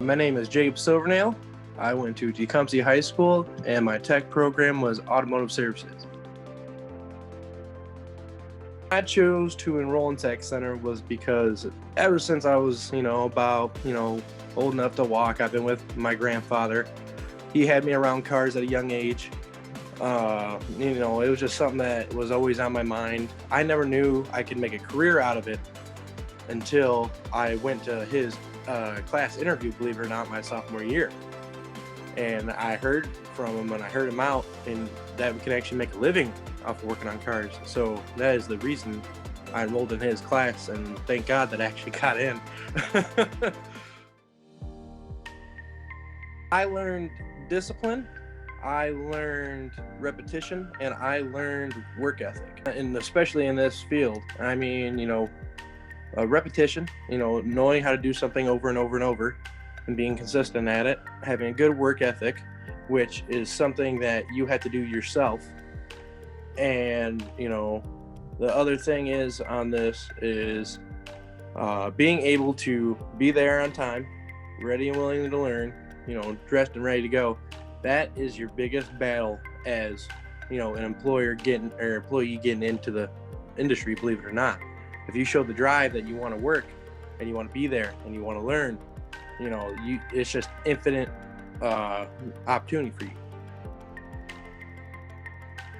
My name is Jacob Silvernail. I went to Tecumseh High School, and my tech program was automotive services. I chose to enroll in Tech Center was because ever since I was, about, old enough to walk, I've been with my grandfather. He had me around cars at a young age. It was just something that was always on my mind. I never knew I could make a career out of it until I went to his class interview, believe it or not, my sophomore year. And I heard from him and I heard him out, and that we could actually make a living off of working on cars. So that is the reason I enrolled in his class, and thank God that I actually got in. I learned discipline, I learned repetition, and I learned work ethic. And especially in this field, I mean, repetition, knowing how to do something over and over and over and being consistent at it, having a good work ethic, which is something that you have to do yourself. And, the other thing is on this is being able to be there on time, ready and willing to learn, dressed and ready to go. That is your biggest battle as, an employee getting into the industry, believe it or not. If you show the drive that you want to work and you want to be there and you want to learn, it's just infinite opportunity for you.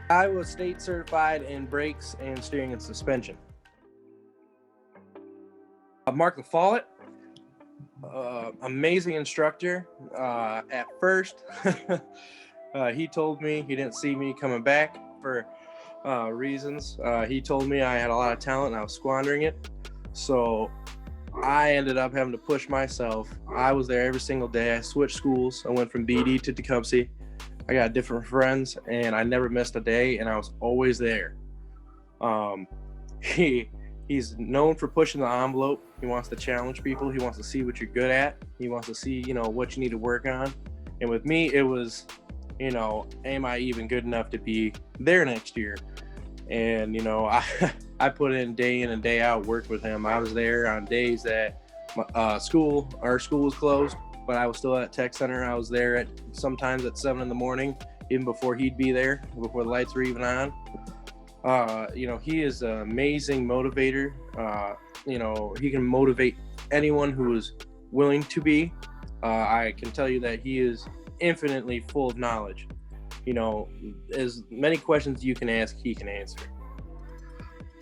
I was state certified in brakes and steering and suspension. Mark LaFollette, amazing instructor. At first, he told me he didn't see me coming back for reasons. He told me I had a lot of talent and I was squandering it. So I ended up having to push myself. I was there every single day. I switched schools. I went from BD to Tecumseh. I got different friends and I never missed a day, and I was always there. He's known for pushing the envelope. He wants to challenge people. He wants to see what you're good at. He wants to see, what you need to work on. And with me, it was, am I even good enough to be there next year? And, I put in and day out work with him. I was there on days that our school was closed, but I was still at Tech Center. I was there sometimes at 7 a.m, even before he'd be there, before the lights were even on. He is an amazing motivator. He can motivate anyone who is willing to be. I can tell you that he is infinitely full of knowledge. As many questions you can ask, he can answer.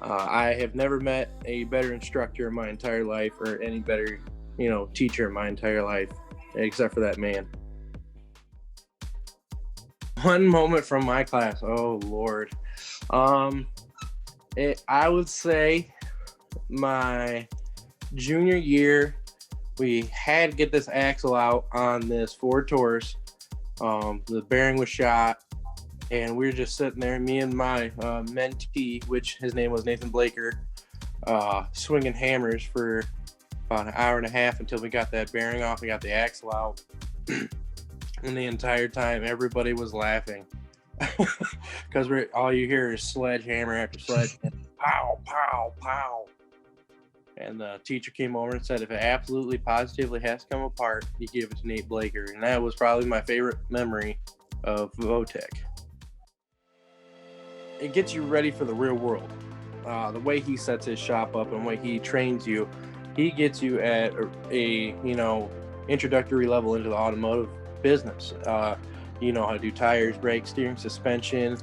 I have never met a better instructor in my entire life, or any better, teacher in my entire life, except for that man. One moment from my class, oh Lord. I would say my junior year, we had to get this axle out on this Ford Taurus. The bearing was shot, and we were just sitting there, me and my mentee, which his name was Nathan Blaker, swinging hammers for about an hour and a half until we got that bearing off and got the axle out. And the entire time, everybody was laughing because all you hear is sledgehammer after sledgehammer, pow, pow, pow. And the teacher came over and said, if it absolutely positively has to come apart, you give it to Nate Blaker. And that was probably my favorite memory of Votech. It gets you ready for the real world. The way he sets his shop up and the way he trains you, he gets you at a introductory level into the automotive business. You know how to do tires, brakes, steering, suspension,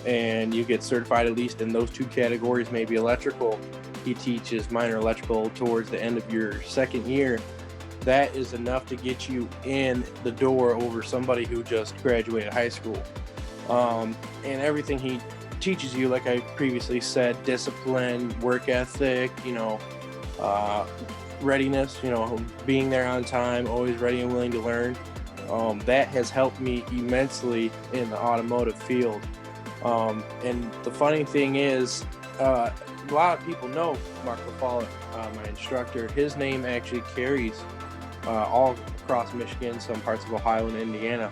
and you get certified at least in those two categories, maybe electrical. He teaches minor electrical towards the end of your second year. That is enough to get you in the door over somebody who just graduated high school. And everything he teaches you, like I previously said, discipline, work ethic, readiness, being there on time, always ready and willing to learn. That has helped me immensely in the automotive field. And the funny thing is, a lot of people know Mark LaFollette, my instructor. His name actually carries all across Michigan, some parts of Ohio and Indiana.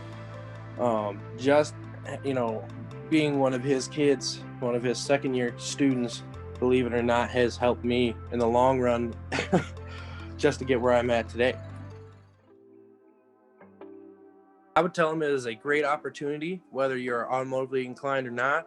Being one of his kids, one of his second year students, believe it or not, has helped me in the long run just to get where I'm at today. I would tell them it is a great opportunity, whether you're automotively inclined or not.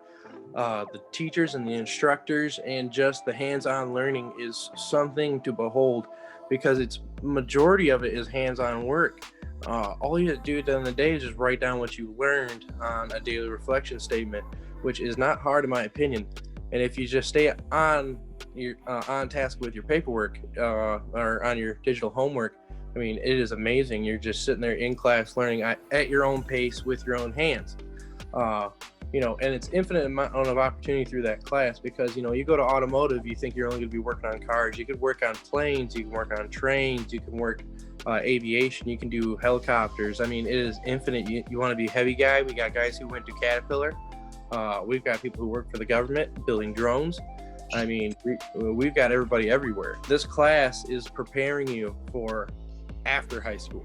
The teachers and the instructors and just the hands-on learning is something to behold, because it's majority of it is hands-on work. All you have to do at the end of the day is just write down what you learned on a daily reflection statement, which is not hard in my opinion. And if you just stay on your on task with your paperwork or on your digital homework, I mean, it is amazing. You're just sitting there in class learning at your own pace with your own hands. And it's infinite amount of opportunity through that class, because, you go to automotive, you think you're only going to be working on cars. You could work on planes, you can work on trains, you can work aviation, you can do helicopters. I mean, it is infinite. You want to be a heavy guy, we got guys who went to Caterpillar. We've got people who work for the government building drones. I mean, we've got everybody everywhere. This class is preparing you for after high school.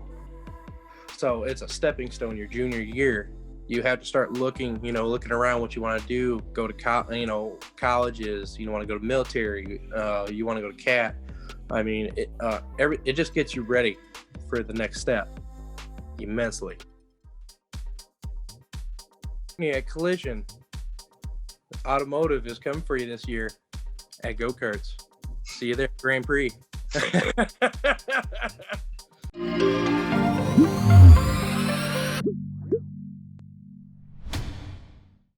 So it's a stepping stone your junior year. You have to start looking around what you want to do, go to colleges, you want to go to military, you want to go to CAT. I mean, it just gets you ready for the next step immensely. Yeah, Collision Automotive is coming for you this year at go-karts. See you there, Grand Prix.